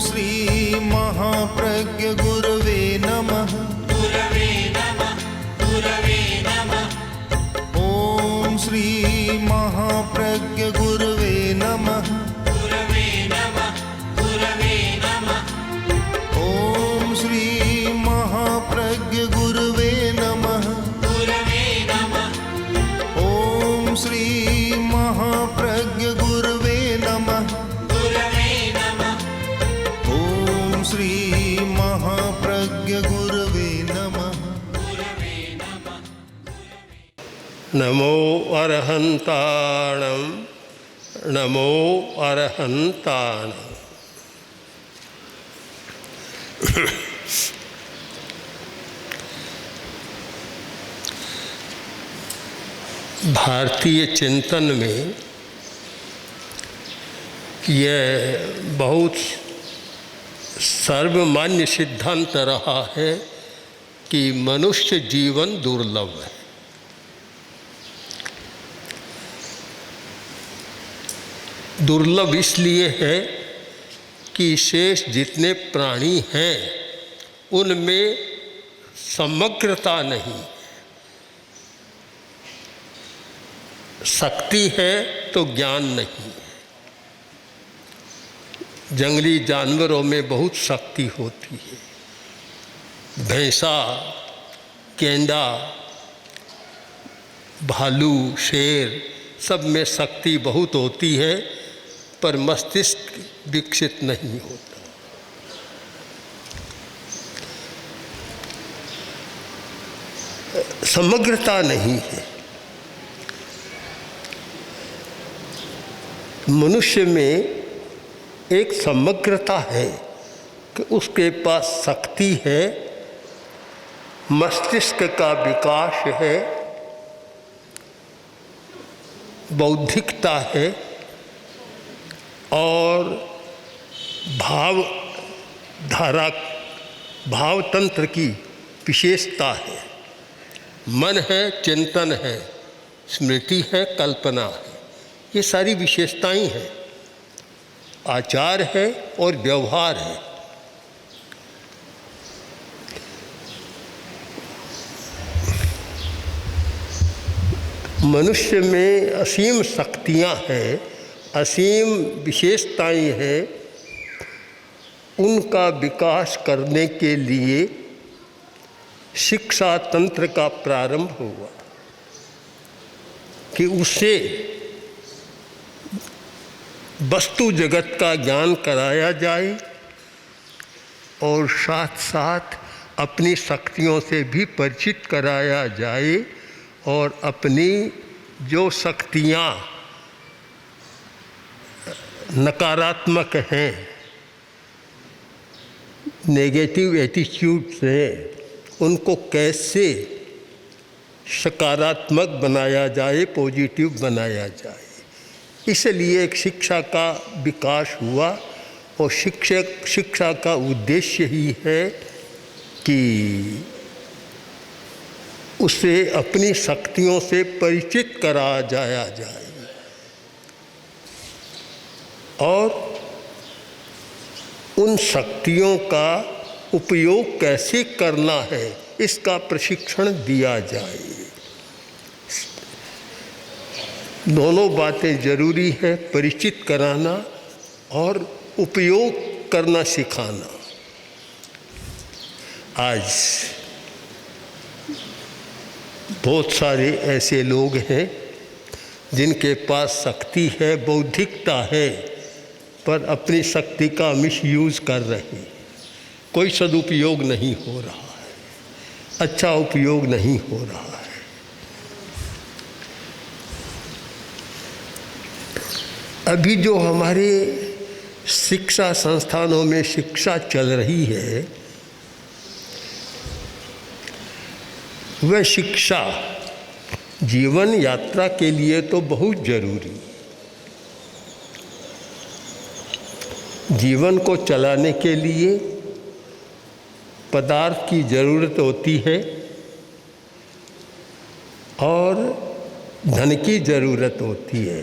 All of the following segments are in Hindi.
श्री महाप्रज्ञ गुरवे नमः। गुरवे नमः। गुरवे नमः। ओम श्री महाप्रज्ञ गुरवे नमः। गुरवे नमः। गुरवे नमः। ओम श्री महाप्रज्ञ गुरवे नमः। गुरवे नमः। ओम श्री महाप्रज्ञ गुरवे नमः। गुरवे नमः। ओम श्री महाप्रज्ञ गुरवे नमः। गुरवे नमः। नमो अरहन्ताणं नमो अरहन्ताणं। भारतीय चिंतन में यह बहुत सर्वमान्य सिद्धांत रहा है कि मनुष्य जीवन दुर्लभ है। दुर्लभ इसलिए है कि शेष जितने प्राणी हैं उनमें समग्रता नहीं। शक्ति है तो ज्ञान नहीं। जंगली जानवरों में बहुत शक्ति होती है। भैंसा, गेंडा, भालू, शेर सब में शक्ति बहुत होती है, पर मस्तिष्क विकसित नहीं होता। समग्रता नहीं है। मनुष्य में एक समग्रता है कि उसके पास शक्ति है, मस्तिष्क का विकास है, बौद्धिकता है और भावतंत्र की विशेषता है। मन है, चिंतन है, स्मृति है, कल्पना है। ये सारी विशेषताएं हैं। आचार है और व्यवहार है। मनुष्य में असीम शक्तियां हैं, असीम विशेषताएं हैं। उनका विकास करने के लिए शिक्षा तंत्र का प्रारंभ हुआ कि उसे वस्तु जगत का ज्ञान कराया जाए और साथ साथ अपनी शक्तियों से भी परिचित कराया जाए और अपनी जो शक्तियाँ नकारात्मक हैं, नेगेटिव एटीट्यूड्स हैं, उनको कैसे सकारात्मक बनाया जाए, पॉजिटिव बनाया जाए। इसलिए एक शिक्षा का विकास हुआ और शिक्षा का उद्देश्य ही है कि उसे अपनी शक्तियों से परिचित कराया जाए और उन शक्तियों का उपयोग कैसे करना है इसका प्रशिक्षण दिया जाए। दोनों बातें जरूरी है, परिचित कराना और उपयोग करना सिखाना। आज बहुत सारे ऐसे लोग हैं जिनके पास शक्ति है, बौद्धिकता है, पर अपनी शक्ति का मिसयूज़ कर रहे हैं। कोई सदुपयोग नहीं हो रहा है, अच्छा उपयोग नहीं हो रहा है। अभी जो हमारे शिक्षा संस्थानों में शिक्षा चल रही है, वह शिक्षा जीवन यात्रा के लिए तो बहुत जरूरी। जीवन को चलाने के लिए पदार्थ की ज़रूरत होती है और धन की ज़रूरत होती है।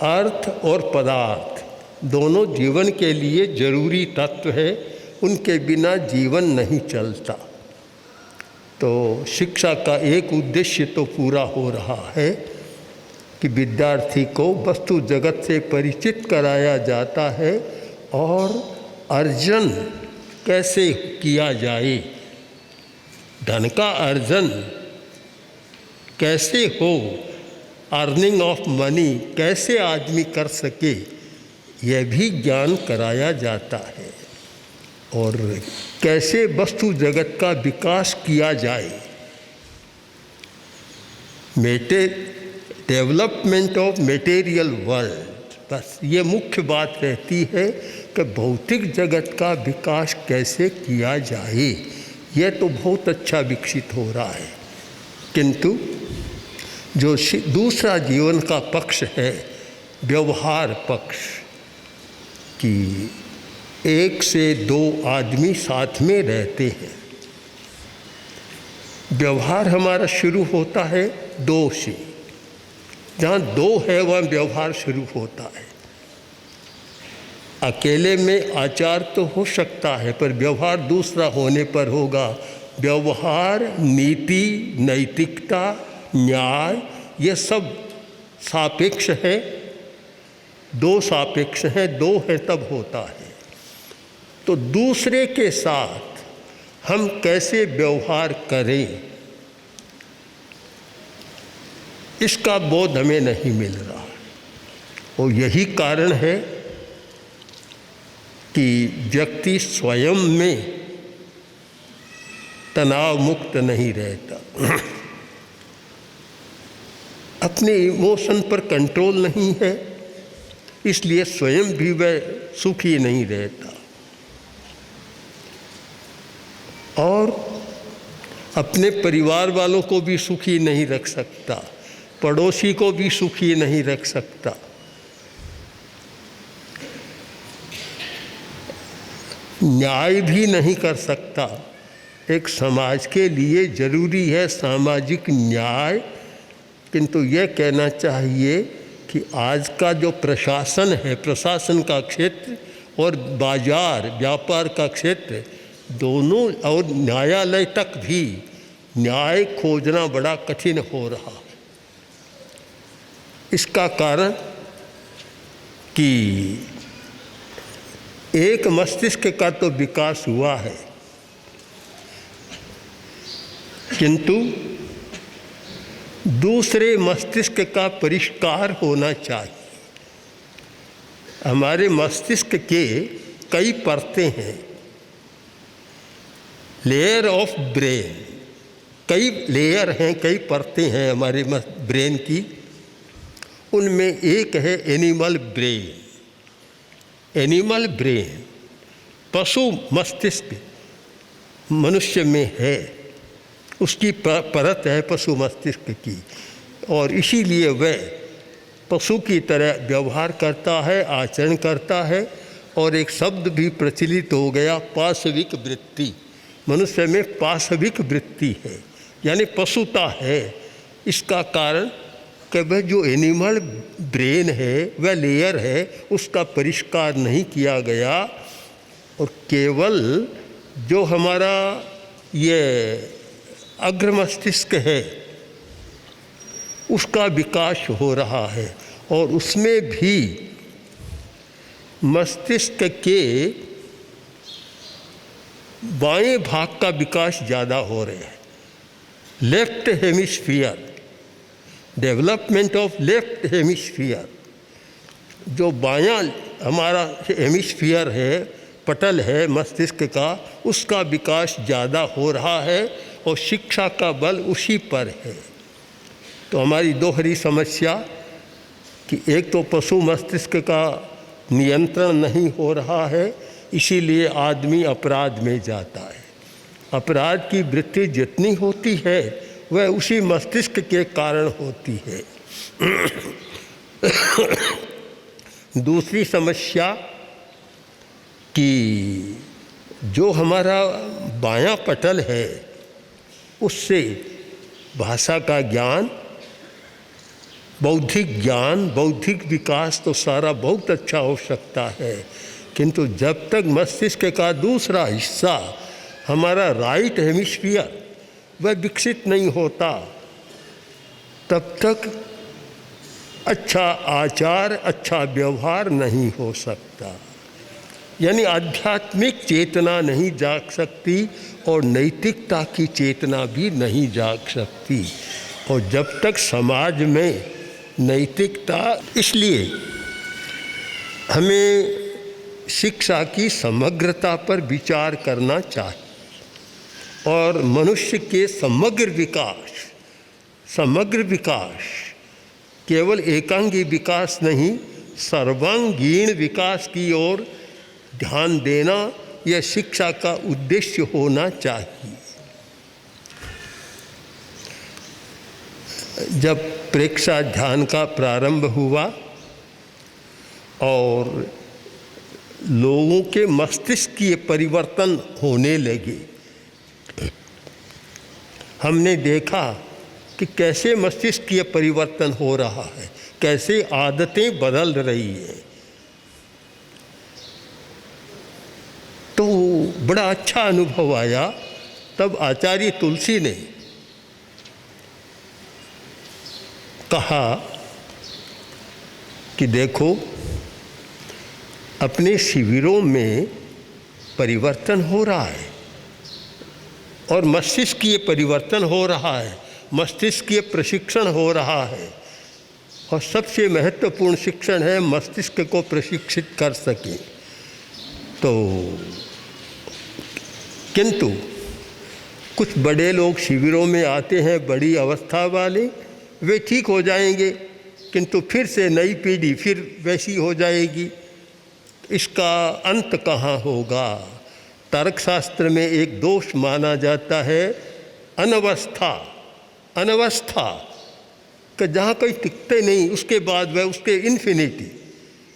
अर्थ और पदार्थ दोनों जीवन के लिए जरूरी तत्व है, उनके बिना जीवन नहीं चलता। तो शिक्षा का एक उद्देश्य तो पूरा हो रहा है कि विद्यार्थी को वस्तु जगत से परिचित कराया जाता है और अर्जन कैसे किया जाए, धन का अर्जन कैसे हो, अर्निंग ऑफ मनी कैसे आदमी कर सके, यह भी ज्ञान कराया जाता है। और कैसे वस्तु जगत का विकास किया जाए, डेवलपमेंट ऑफ मटेरियल वर्ल्ड, बस ये मुख्य बात रहती है कि भौतिक जगत का विकास कैसे किया जाए। यह तो बहुत अच्छा विकसित हो रहा है, किंतु जो दूसरा जीवन का पक्ष है, व्यवहार पक्ष, कि 1 से 2 आदमी साथ में रहते हैं। व्यवहार हमारा शुरू होता है 2 से, जहाँ 2 है वहाँ व्यवहार शुरू होता है। अकेले में आचार तो हो सकता है, पर व्यवहार दूसरा होने पर होगा। व्यवहार, नीति, नैतिकता, न्याय, ये सब सापेक्ष है, 2 सापेक्ष हैं, 2 है तब होता है। तो दूसरे के साथ हम कैसे व्यवहार करें, इसका बोध हमें नहीं मिल रहा। और यही कारण है कि व्यक्ति स्वयं में तनाव मुक्त नहीं रहता, अपने इमोशन पर कंट्रोल नहीं है, इसलिए स्वयं भी वह सुखी नहीं रहता और अपने परिवार वालों को भी सुखी नहीं रख सकता, पड़ोसी को भी सुखी नहीं रख सकता। न्याय भी नहीं कर सकता। एक समाज के लिए जरूरी है सामाजिक न्याय, किंतु यह कहना चाहिए कि आज का जो प्रशासन है, प्रशासन का क्षेत्र और बाजार व्यापार का क्षेत्र, दोनों और न्यायालय तक भी न्याय खोजना बड़ा कठिन हो रहा है। इसका कारण कि एक मस्तिष्क का तो विकास हुआ है, किंतु दूसरे मस्तिष्क का परिष्कार होना चाहिए। हमारे मस्तिष्क के कई परतें हैं, लेयर ऑफ ब्रेन, कई लेयर हैं, कई परतें हैं हमारे ब्रेन की। उनमें एक है एनिमल ब्रेन। एनिमल ब्रेन, पशु मस्तिष्क मनुष्य में है, उसकी परत है पशु मस्तिष्क की, और इसीलिए वह पशु की तरह व्यवहार करता है, आचरण करता है। और एक शब्द भी प्रचलित हो गया, पाशविक वृत्ति। मनुष्य में पाशविक वृत्ति है, यानी पशुता है। इसका कारण कि वह जो एनिमल ब्रेन है, वह लेयर है, उसका परिष्कार नहीं किया गया, और केवल जो हमारा ये अग्र मस्तिष्क है उसका विकास हो रहा है। और उसमें भी मस्तिष्क के बाएं भाग का विकास ज़्यादा हो रहा है। Left hemisphere, development of left hemisphere, जो बायां हमारा हेमिस्फीयर है, पटल है मस्तिष्क का, उसका विकास ज़्यादा हो रहा है और शिक्षा का बल उसी पर है। तो हमारी दोहरी समस्या कि एक तो पशु मस्तिष्क का नियंत्रण नहीं हो रहा है, इसीलिए आदमी अपराध में जाता है। अपराध की वृत्ति जितनी होती है वह उसी मस्तिष्क के कारण होती है। दूसरी समस्या कि जो हमारा बायां पटल है उससे भाषा का ज्ञान, बौद्धिक ज्ञान, बौद्धिक विकास तो सारा बहुत अच्छा हो सकता है, किंतु जब तक मस्तिष्क का दूसरा हिस्सा हमारा राइट हेमिस्फीयर वह विकसित नहीं होता, तब तक अच्छा आचार, अच्छा व्यवहार नहीं हो सकता। यानी आध्यात्मिक चेतना नहीं जाग सकती और नैतिकता की चेतना भी नहीं जाग सकती। और जब तक समाज में नैतिकता, इसलिए हमें शिक्षा की समग्रता पर विचार करना चाहिए और मनुष्य के समग्र विकास केवल एकांगी विकास नहीं, सर्वांगीण विकास की ओर ध्यान देना यह शिक्षा का उद्देश्य होना चाहिए। जब प्रेक्षा ध्यान का प्रारंभ हुआ और लोगों के मस्तिष्क के परिवर्तन होने लगे, हमने देखा कि कैसे मस्तिष्क के परिवर्तन हो रहा है, कैसे आदतें बदल रही हैं। तो बड़ा अच्छा अनुभव आया। तब आचार्य तुलसी ने कहा कि देखो, अपने शिविरों में परिवर्तन हो रहा है और मस्तिष्क की परिवर्तन हो रहा है, मस्तिष्क की प्रशिक्षण हो रहा है और सबसे महत्वपूर्ण शिक्षण है मस्तिष्क को प्रशिक्षित कर सकें। तो किंतु कुछ बड़े लोग शिविरों में आते हैं, बड़ी अवस्था वाले, वे ठीक हो जाएंगे, किंतु फिर से नई पीढ़ी फिर वैसी हो जाएगी। इसका अंत कहाँ होगा? तर्कशास्त्र में एक दोष माना जाता है अनवस्था कि जहाँ कहीं टिकते नहीं, उसके बाद वह उसके इन्फिनिटी,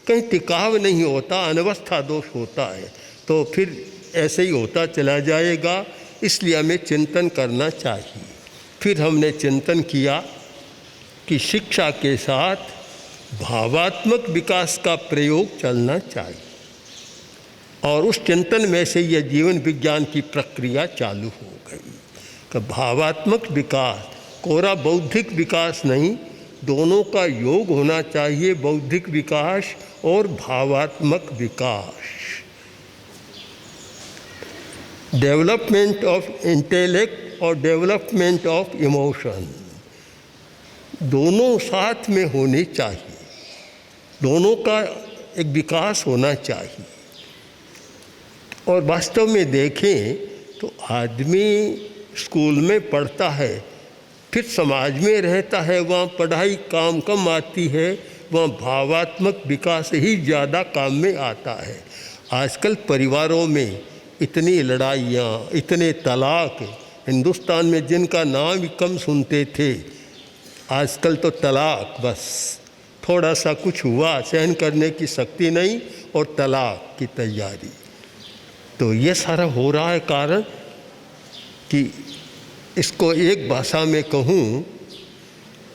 कहीं टिकाव नहीं होता, अनवस्था दोष होता है। तो फिर ऐसे ही होता चला जाएगा। इसलिए हमें चिंतन करना चाहिए। फिर हमने चिंतन किया कि शिक्षा के साथ भावात्मक विकास का प्रयोग चलना चाहिए और उस चिंतन में से यह जीवन विज्ञान की प्रक्रिया चालू हो गई कि भावात्मक विकास, कोरा बौद्धिक विकास नहीं, दोनों का योग होना चाहिए, बौद्धिक विकास और भावात्मक विकास। डेवलपमेंट ऑफ इंटेलेक्ट और डेवलपमेंट ऑफ इमोशन दोनों साथ में होने चाहिए, दोनों का एक विकास होना चाहिए। और वास्तव में देखें तो आदमी स्कूल में पढ़ता है, फिर समाज में रहता है, वहाँ पढ़ाई काम कम आती है, वहाँ भावात्मक विकास ही ज़्यादा काम में आता है। आजकल परिवारों में इतनी लड़ाइयाँ, इतने तलाक, हिंदुस्तान में जिनका नाम ही कम सुनते थे, आजकल तो तलाक, बस थोड़ा सा कुछ हुआ, सहन करने की शक्ति नहीं और तलाक की तैयारी। तो ये सारा हो रहा है कारण कि इसको एक भाषा में कहूँ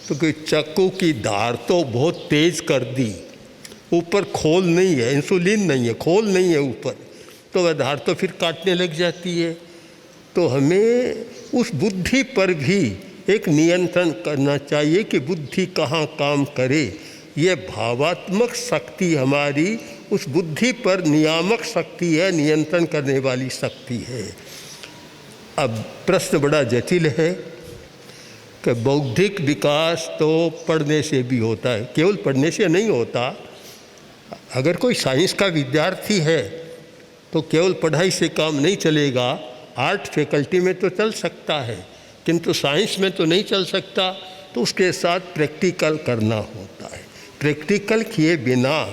तो कि चाकू की धार तो बहुत तेज़ कर दी, ऊपर खोल नहीं है, इंसुलिन नहीं है, खोल नहीं है ऊपर, तो वह धार तो फिर काटने लग जाती है। तो हमें उस बुद्धि पर भी एक नियंत्रण करना चाहिए कि बुद्धि कहाँ काम करे। ये भावात्मक शक्ति हमारी उस बुद्धि पर नियामक शक्ति है, नियंत्रण करने वाली शक्ति है। अब प्रश्न बड़ा जटिल है कि बौद्धिक विकास तो पढ़ने से भी होता है, केवल पढ़ने से नहीं होता। अगर कोई साइंस का विद्यार्थी है तो केवल पढ़ाई से काम नहीं चलेगा, आर्ट फैकल्टी में तो चल सकता है किंतु साइंस में तो नहीं चल सकता, तो उसके साथ प्रैक्टिकल करना होता है। प्रैक्टिकल किए बिना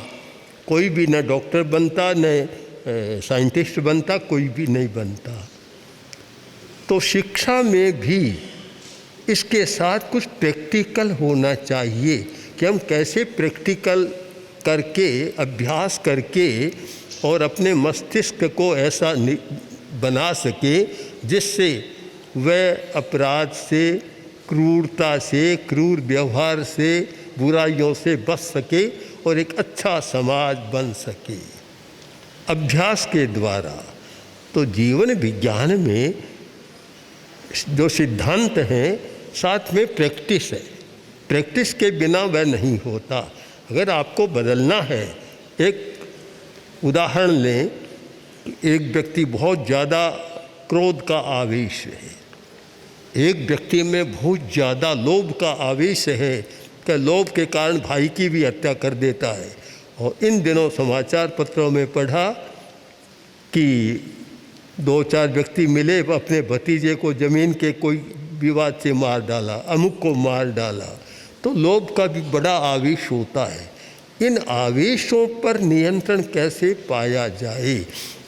कोई भी न डॉक्टर बनता, न साइंटिस्ट बनता, कोई भी नहीं बनता। तो शिक्षा में भी इसके साथ कुछ प्रैक्टिकल होना चाहिए कि हम कैसे प्रैक्टिकल करके, अभ्यास करके और अपने मस्तिष्क को ऐसा बना सके जिससे वह अपराध से, क्रूरता से, क्रूर व्यवहार से बुराइयों से बच सके और एक अच्छा समाज बन सके अभ्यास के द्वारा। तो जीवन विज्ञान में जो सिद्धांत हैं साथ में प्रैक्टिस है। प्रैक्टिस के बिना वह नहीं होता। अगर आपको बदलना है, एक उदाहरण लें, एक व्यक्ति बहुत ज़्यादा क्रोध का आवेश है, एक व्यक्ति में बहुत ज़्यादा लोभ का आवेश है कि लोभ के कारण भाई की भी हत्या कर देता है। और इन दिनों समाचार पत्रों में पढ़ा कि 2-4 व्यक्ति मिले, अपने भतीजे को ज़मीन के कोई विवाद से मार डाला, अमुक को मार डाला। तो लोभ का भी बड़ा आवेश होता है। इन आवेशों पर नियंत्रण कैसे पाया जाए,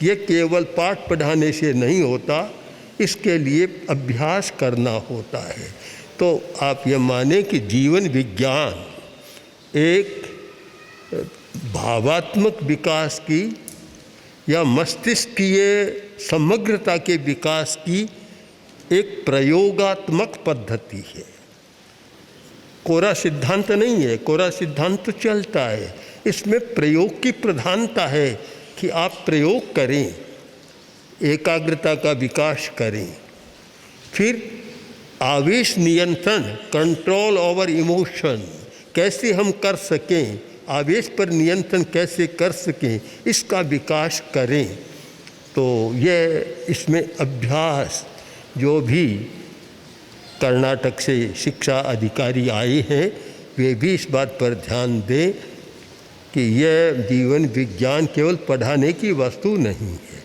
ये केवल पाठ पढ़ाने से नहीं होता, इसके लिए अभ्यास करना होता है। तो आप ये माने कि जीवन विज्ञान एक भावात्मक विकास की या मस्तिष्कीय समग्रता के विकास की एक प्रयोगात्मक पद्धति है। कोरा सिद्धांत नहीं है। कोरा सिद्धांत तो चलता है, इसमें प्रयोग की प्रधानता है कि आप प्रयोग करें, एकाग्रता का विकास करें। फिर आवेश नियंत्रण, कंट्रोल ओवर इमोशन कैसे हम कर सकें, आवेश पर नियंत्रण कैसे कर सकें, इसका विकास करें। तो यह इसमें अभ्यास, जो भी कर्नाटक से शिक्षा अधिकारी आए हैं वे भी इस बात पर ध्यान दें कि यह जीवन विज्ञान केवल पढ़ाने की वस्तु नहीं है।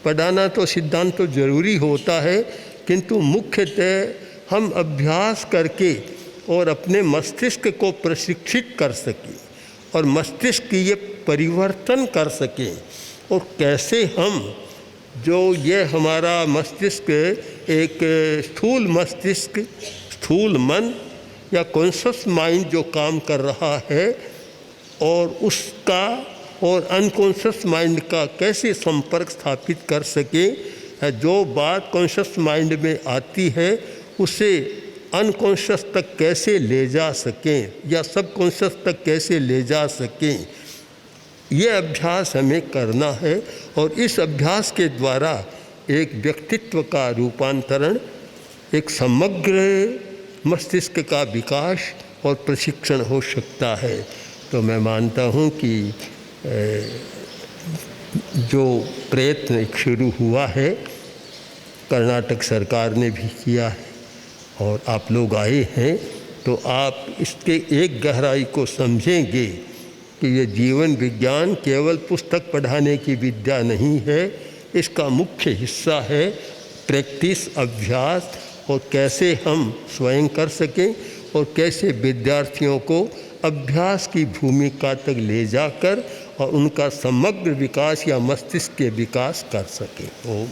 पढ़ाना तो सिद्धांत तो जरूरी होता है, किंतु मुख्यतः हम अभ्यास करके और अपने मस्तिष्क को प्रशिक्षित कर सकें और मस्तिष्क की ये परिवर्तन कर सकें। और कैसे हम जो ये हमारा मस्तिष्क एक स्थूल मस्तिष्क, स्थूल मन या कॉन्शस माइंड जो काम कर रहा है और उसका और अनकॉन्शस माइंड का कैसे संपर्क स्थापित कर सके, जो बात कॉन्शस माइंड में आती है उसे अनकॉन्शस तक कैसे ले जा सकें या सबकॉन्शस तक कैसे ले जा सकें, ये अभ्यास हमें करना है। और इस अभ्यास के द्वारा एक व्यक्तित्व का रूपांतरण, एक समग्र मस्तिष्क का विकास और प्रशिक्षण हो सकता है। तो मैं मानता हूँ कि जो प्रयत्न शुरू हुआ है कर्नाटक सरकार ने भी किया है और आप लोग आए हैं, तो आप इसके एक गहराई को समझेंगे कि ये जीवन विज्ञान केवल पुस्तक पढ़ाने की विद्या नहीं है, इसका मुख्य हिस्सा है प्रैक्टिस, अभ्यास, और कैसे हम स्वयं कर सकें और कैसे विद्यार्थियों को अभ्यास की भूमिका तक ले जाकर और उनका समग्र विकास या मस्तिष्क के विकास कर सकें। ओम।